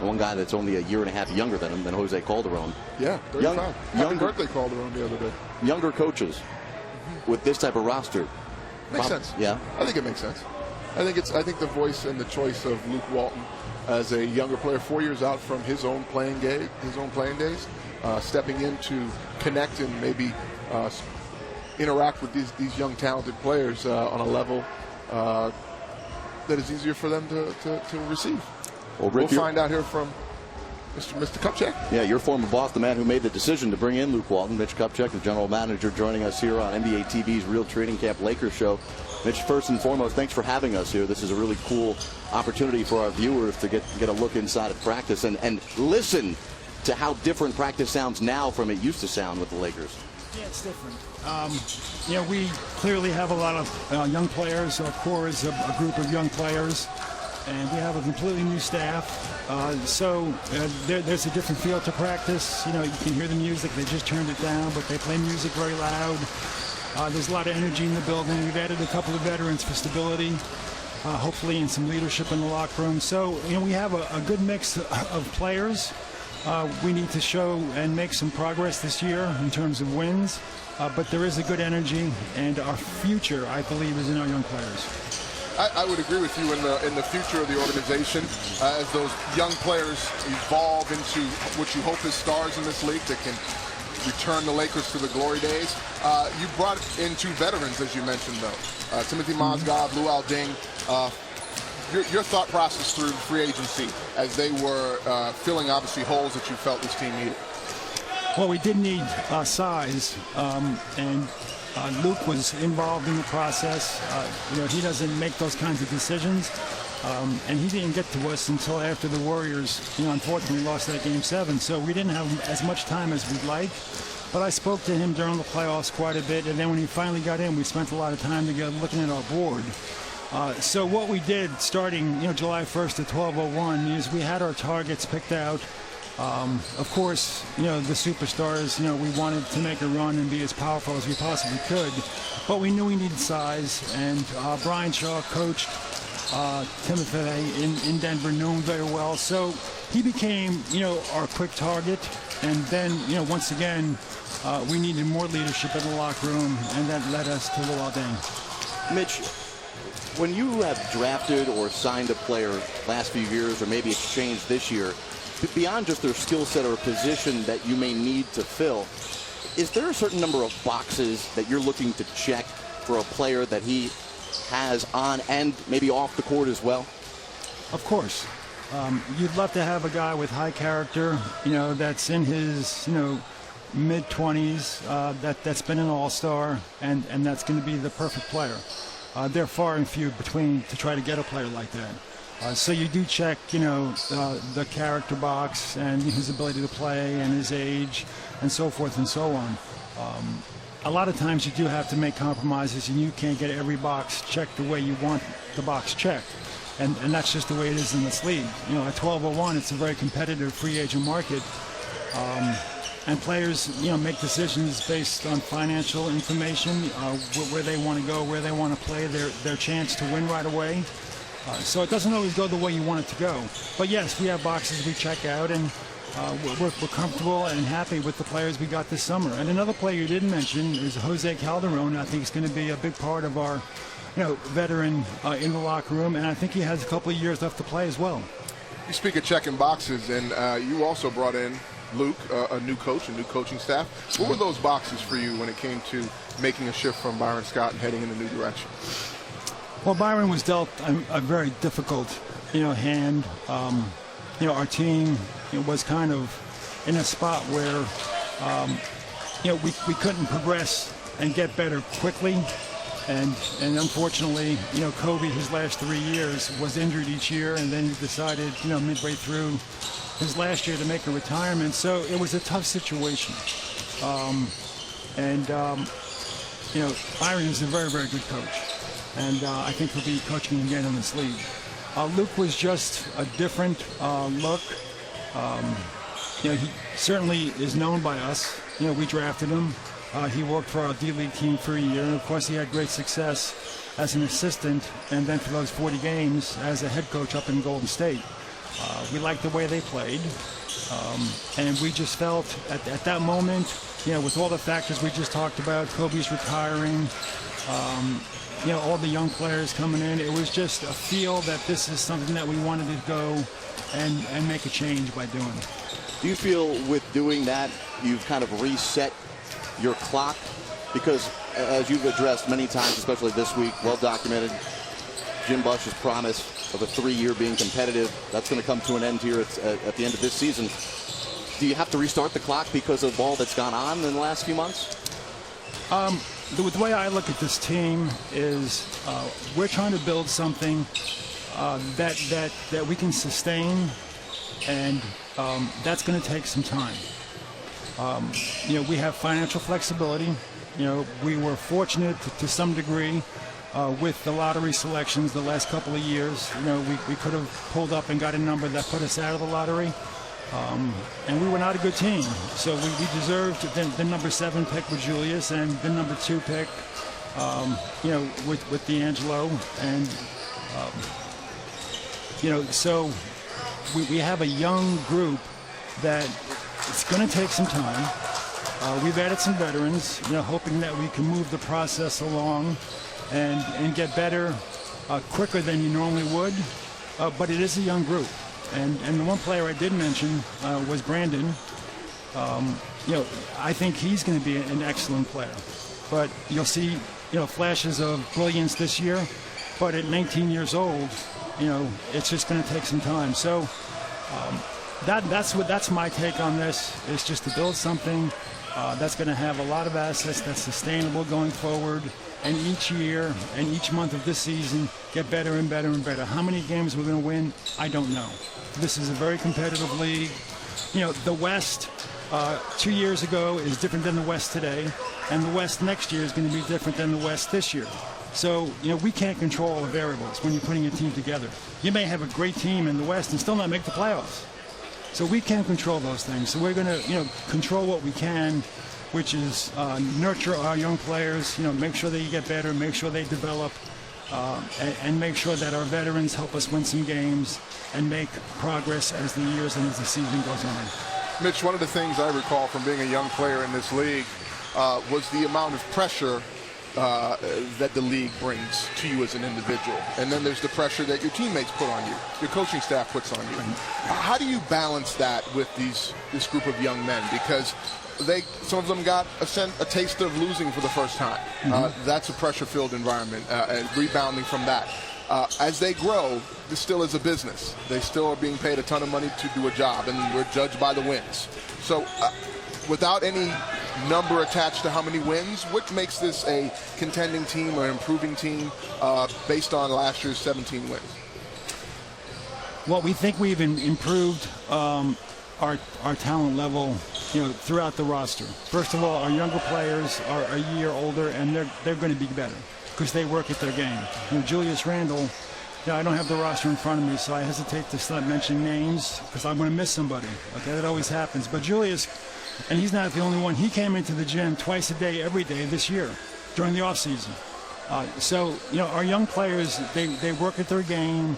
one guy that's only a year and a half younger than him, than Jose Calderon. Yeah, 35. Happy birthday Calderon the other day. Younger coaches with this type of roster. Makes sense. Yeah. I think it makes sense. I think the voice and the choice of Luke Walton as a younger player, 4 years out from his own playing days, stepping in to connect and maybe interact with these young talented players on a level that is easier for them to receive. Well, Rick, we'll find out here from Mr. Kupchak. Yeah, your former boss, the man who made the decision to bring in Luke Walton, Mitch Kupchak, the general manager, joining us here on NBA TV's Real Training Camp Lakers show. Mitch, first and foremost, thanks for having us here. This is a really cool opportunity for our viewers to get a look inside of practice and listen to how different practice sounds now from it used to sound with the Lakers. Yeah, it's different. We clearly have a lot of young players. Our core is a group of young players, and we have a completely new staff. There's a different feel to practice. You can hear the music. They just turned it down, but they play music very loud. There's a lot of energy in the building. We've added a couple of veterans for stability, hopefully, and some leadership in the locker room. So, we have a good mix of players. We need to show and make some progress this year in terms of wins, but there is a good energy, and our future, I believe, is in our young players. I would agree with you in the future of the organization as those young players evolve into what you hope is stars in this league that can return the Lakers to the glory days. You brought in two veterans, as you mentioned, though. Timothy Mozgov, Luol Deng. Your thought process through free agency as they were filling, obviously, holes that you felt this team needed. Well, we did need size, and Luke was involved in the process. He doesn't make those kinds of decisions, and he didn't get to us until after the Warriors, unfortunately lost that Game 7. So we didn't have as much time as we'd like. But I spoke to him during the playoffs quite a bit, and then when he finally got in, we spent a lot of time together looking at our board. So what we did starting July 1st at 12:01 is we had our targets picked out. Of course, the superstars, we wanted to make a run and be as powerful as we possibly could, but we knew we needed size, and Brian Shaw coached Timothy in Denver, knew him very well, so he became, our quick target, and then, once again, we needed more leadership in the locker room, and that led us to Luol Deng. Mitch, when you have drafted or signed a player last few years, or maybe exchanged this year, beyond just their skill set or position that you may need to fill, is there a certain number of boxes that you're looking to check for a player that he has on and maybe off the court as well? Of course. You'd love to have a guy with high character, that's in his, mid-20s, that's been an all-star, and that's going to be the perfect player. They're far and few between to try to get a player like that. So you do check, the character box and his ability to play and his age and so forth and so on. A lot of times you do have to make compromises, and you can't get every box checked the way you want the box checked. And that's just the way it is in this league. At 12:01, it's a very competitive free agent market. And players, make decisions based on financial information, where they want to go, where they want to play, their chance to win right away. So it doesn't always go the way you want it to go. But yes, we have boxes we check out, and we're comfortable and happy with the players we got this summer. And another player you didn't mention is Jose Calderon. I think he's going to be a big part of our, veteran in the locker room, and I think he has a couple of years left to play as well. You speak of checking boxes, and you also brought in Luke, a new coach, a new coaching staff. What were those boxes for you when it came to making a shift from Byron Scott and heading in a new direction? Well, Byron was dealt a very difficult, hand. Our team was kind of in a spot where, we couldn't progress and get better quickly. And unfortunately, Kobe, his last 3 years, was injured each year, and then he decided, midway through his last year to make a retirement. So it was a tough situation. Byron is a very, very good coach. And I think he'll be coaching again in this league. Luke was just a different look. He certainly is known by us. We drafted him. He worked for our D-League team for a year. And, of course, he had great success as an assistant and then for those 40 games as a head coach up in Golden State. We liked the way they played. And we just felt at that moment, with all the factors we just talked about, Kobe's retiring, all the young players coming in, it was just a feel that this is something that we wanted to go and make a change by doing. Do you feel with doing that, you've kind of reset your clock? Because as you've addressed many times, especially this week, well documented, Jim Bush's promise of a 3-year being competitive, that's going to come to an end here at the end of this season. Do you have to restart the clock because of all that's gone on in the last few months? The way I look at this team is we're trying to build something that we can sustain, and that's going to take some time. We have financial flexibility. We were fortunate to some degree with the lottery selections the last couple of years. We could have pulled up and got a number that put us out of the lottery. And we were not a good team. So we deserved the number 7 pick with Julius and the number 2 pick, with D'Angelo. And, so we have a young group that it's going to take some time. We've added some veterans, hoping that we can move the process along and get better quicker than you normally would. But it is a young group. And the one player I did mention was Brandon. I think he's going to be an excellent player. But you'll see, flashes of brilliance this year. But at 19 years old, it's just going to take some time. So that's my take on this. Is just to build something that's going to have a lot of assets that's sustainable going forward. And each year and each month of this season get better and better and better. How many games we're going to win, I don't know. This is a very competitive league. The West 2 years ago is different than the West today, and the West next year is going to be different than the West this year. So, we can't control all the variables when you're putting a team together. You may have a great team in the West and still not make the playoffs. So we can't control those things. So we're going to, control what we can, which is nurture our young players, make sure they get better, make sure they develop, and make sure that our veterans help us win some games and make progress as the years and as the season goes on. Mitch, one of the things I recall from being a young player in this league was the amount of pressure that the league brings to you as an individual. And then there's the pressure that your teammates put on you, your coaching staff puts on you. How do you balance that with this group of young men? Because some of them got a taste of losing for the first time. That's a pressure-filled environment, and rebounding from that. As they grow, this still is a business. They still are being paid a ton of money to do a job, and we're judged by the wins. So without any number attached to how many wins, what makes this a contending team or an improving team based on last year's 17 wins? Well, we think we've improved our talent level, throughout the roster. First of all, our younger players are a year older, and they're going to be better because they work at their game. Julius Randle, I don't have the roster in front of me, so I hesitate to start mentioning names because I'm going to miss somebody. Okay, that always happens. But Julius, and he's not the only one, he came into the gym twice a day, every day this year during the off season. So, our young players, they work at their game.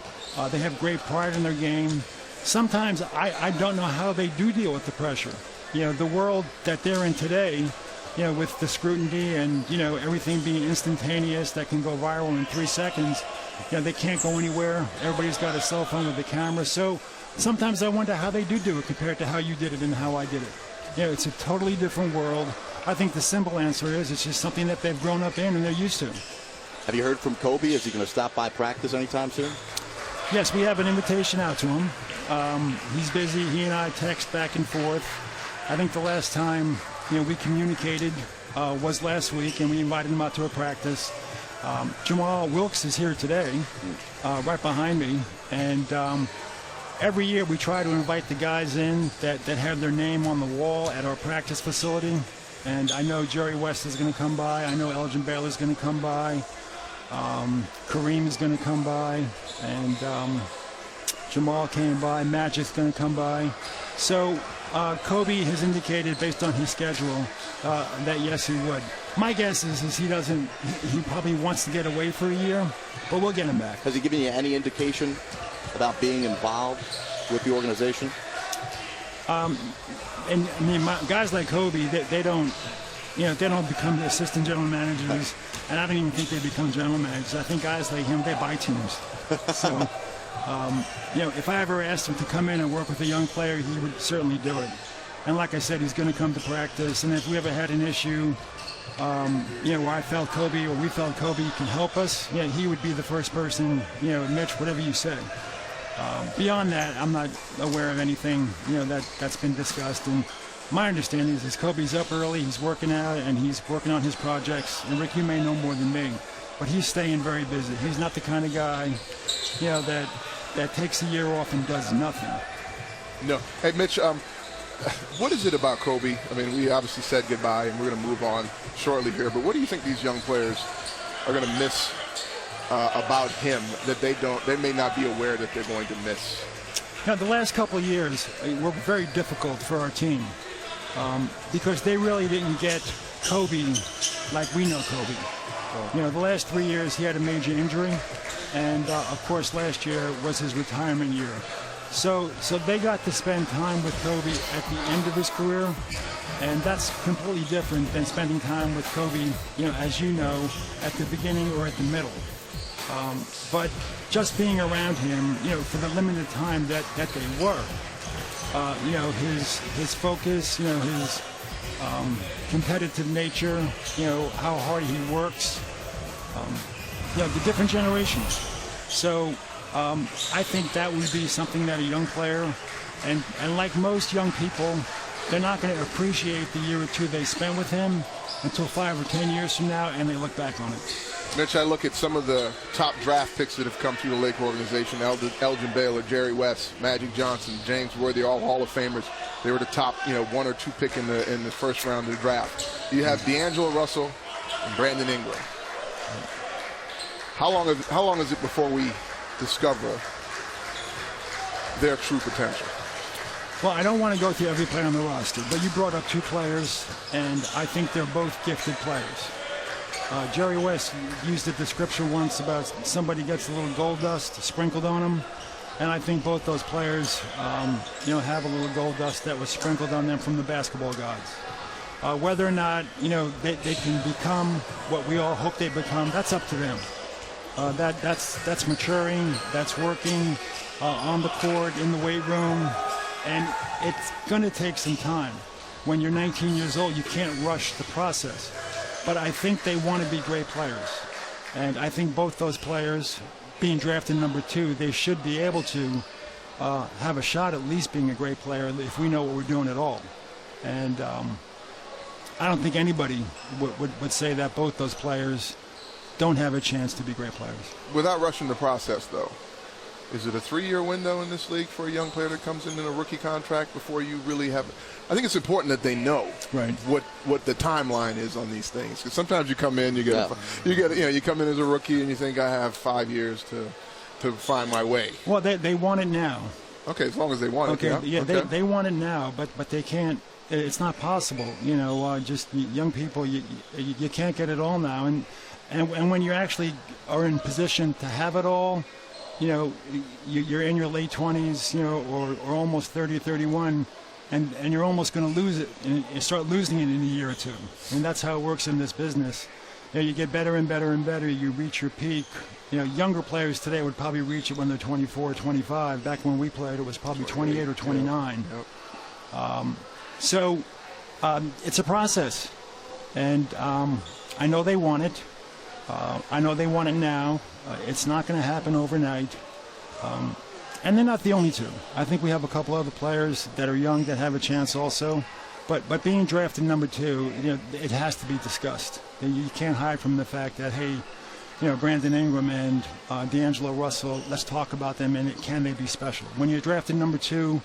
They have great pride in their game. Sometimes I don't know how they do deal with the pressure. The world that they're in today, with the scrutiny and, everything being instantaneous that can go viral in 3 seconds, they can't go anywhere. Everybody's got a cell phone with a camera. So sometimes I wonder how they do it compared to how you did it and how I did it. It's a totally different world. I think the simple answer is it's just something that they've grown up in and they're used to. Have you heard from Kobe? Is he going to stop by practice anytime soon? Yes, we have an invitation out to him. He's busy. He and I text back and forth. I think the last time we communicated was last week, and we invited him out to a practice. Jamal Wilkes is here today, right behind me, and every year we try to invite the guys in that have their name on the wall at our practice facility. And I know Jerry West is going to come by. I know Elgin Baylor is going to come by. Kareem is going to come by, and Jamal came by. Magic's going to come by. So Kobe has indicated, based on his schedule, that yes, he would. My guess is he probably wants to get away for a year, but we'll get him back. Has he given you any indication about being involved with the organization? And I mean, guys like Kobe, they don't, they don't become the assistant general managers, and I don't even think they become general managers. I think guys like him, they buy teams. So, if I ever asked him to come in and work with a young player, he would certainly do it. And like I said, he's going to come to practice. And if we ever had an issue, where I felt Kobe or we felt Kobe can help us, he would be the first person, Mitch, whatever you say. Beyond that, I'm not aware of anything, that's been discussed. And my understanding is Kobe's up early, he's working out, and he's working on his projects. And Rick, you may know more than me, but he's staying very busy. He's not the kind of guy, that takes a year off and does nothing. No. Hey, Mitch, what is it about Kobe? I mean, we obviously said goodbye, and we're going to move on shortly here. But what do you think these young players are going to miss about him that they may not be aware that they're going to miss? The last couple of years were very difficult for our team because they really didn't get Kobe like we know Kobe. The last 3 years he had a major injury, and of course last year was his retirement year. So they got to spend time with Kobe at the end of his career, and that's completely different than spending time with Kobe, as you know, at the beginning or at the middle. But just being around him, for the limited time that they were, his focus, his competitive nature, how hard he works, the different generations. So I think that would be something that a young player, and like most young people, they're not going to appreciate the year or two they spent with him until 5 or 10 years from now, and they look back on it. Mitch, I look at some of the top draft picks that have come through the Laker organization: Elgin Baylor, Jerry West, Magic Johnson, James Worthy, all Hall of Famers. They were the top, 1 or 2 pick in the first round of the draft. You have D'Angelo Russell and Brandon Ingram. How long is it before we discover their true potential? Well, I don't want to go through every player on the roster, but you brought up 2 players, and I think they're both gifted players. Jerry West used a description once about somebody gets a little gold dust sprinkled on them, and I think both those players, have a little gold dust that was sprinkled on them from the basketball gods. Whether or not, they can become what we all hope they become, that's up to them. That's maturing, that's working on the court, in the weight room, and it's going to take some time. When you're 19 years old, you can't rush the process. But I think they want to be great players. And I think both those players, being drafted number 2, they should be able to have a shot at least being a great player if we know what we're doing at all. And I don't think anybody would say that both those players don't have a chance to be great players. Without rushing the process, though, is it a 3-year window in this league for a young player that comes in a rookie contract before you really have? I think it's important that they know what the timeline is on these things, because sometimes you come in, you come in as a rookie and you think I have 5 years to find my way. Well, they want it now. Okay, as long as they want it. Yeah, okay. They want it now, but they can't. It's not possible. Just young people, you can't get it all now, and when you actually are in position to have it all. You're in your late 20s, or almost 30 or 31, and you're almost going to lose it and start losing it in a year or two. And that's how it works in this business. You get better and better and better. You reach your peak. Younger players today would probably reach it when they're 24 or 25. Back when we played, it was probably 28 or 29. So it's a process, and I know they want it. I know they want it now. It's not going to happen overnight. And they're not the only 2. I think we have a couple other players that are young that have a chance also. But being drafted number 2, it has to be discussed. You can't hide from the fact that, hey, Brandon Ingram and D'Angelo Russell, let's talk about them, and can they be special? When you're drafted number 2,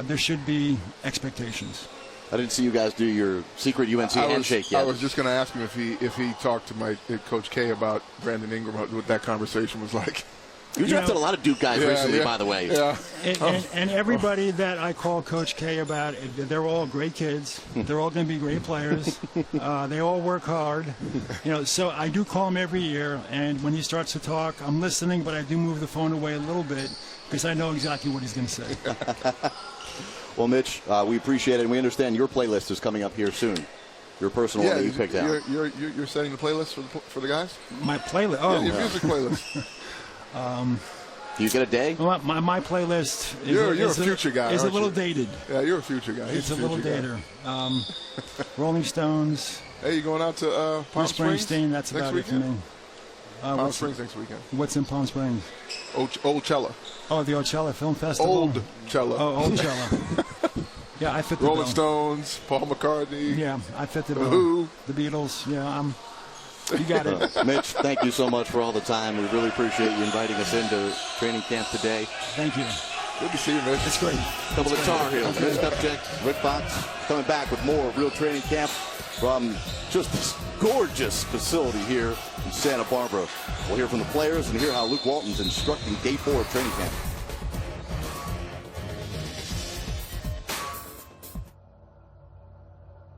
there should be expectations. I didn't see you guys do your secret UNC handshake yet. I was just going to ask him if he talked to my Coach K about Brandon Ingram, what that conversation was like. You drafted a lot of Duke guys recently, by the way. Yeah. And everybody that I call Coach K about, they're all great kids. They're all going to be great players. They all work hard. So I do call him every year, and when he starts to talk, I'm listening, but I do move the phone away a little bit because I know exactly what he's going to say. Well, Mitch, we appreciate it, and we understand your playlist is coming up here soon. Your personal one that you picked out. You're setting the playlist for the guys? My playlist? Oh. Your music playlist. Do you get a day? Well, my playlist is you're a future guy. Is a little you? dated. Yeah, you're a future guy. It's a little dated. Rolling Stones. Hey, you going out to Palm Springs? Springsteen. That's about it for me. Palm Springs next weekend. What's in Palm Springs? Old Cella. Oh, the Ocella Film Festival. Old Cella. Oh, Old Cella. Yeah, I fit the Rolling bill. Stones, Paul McCartney. Yeah, I fit the bill. Who? The Beatles. Yeah, you got it. Mitch, thank you so much for all the time. We really appreciate you inviting us into training camp today. Thank you. Good to see you, Mitch. It's great. A couple of Tar Heels. Mitch Kupchak, Rick Fox, coming back with more Real Training Camp from just this gorgeous facility here in Santa Barbara. We'll hear from the players and hear how Luke Walton's instructing day 4 of training camp.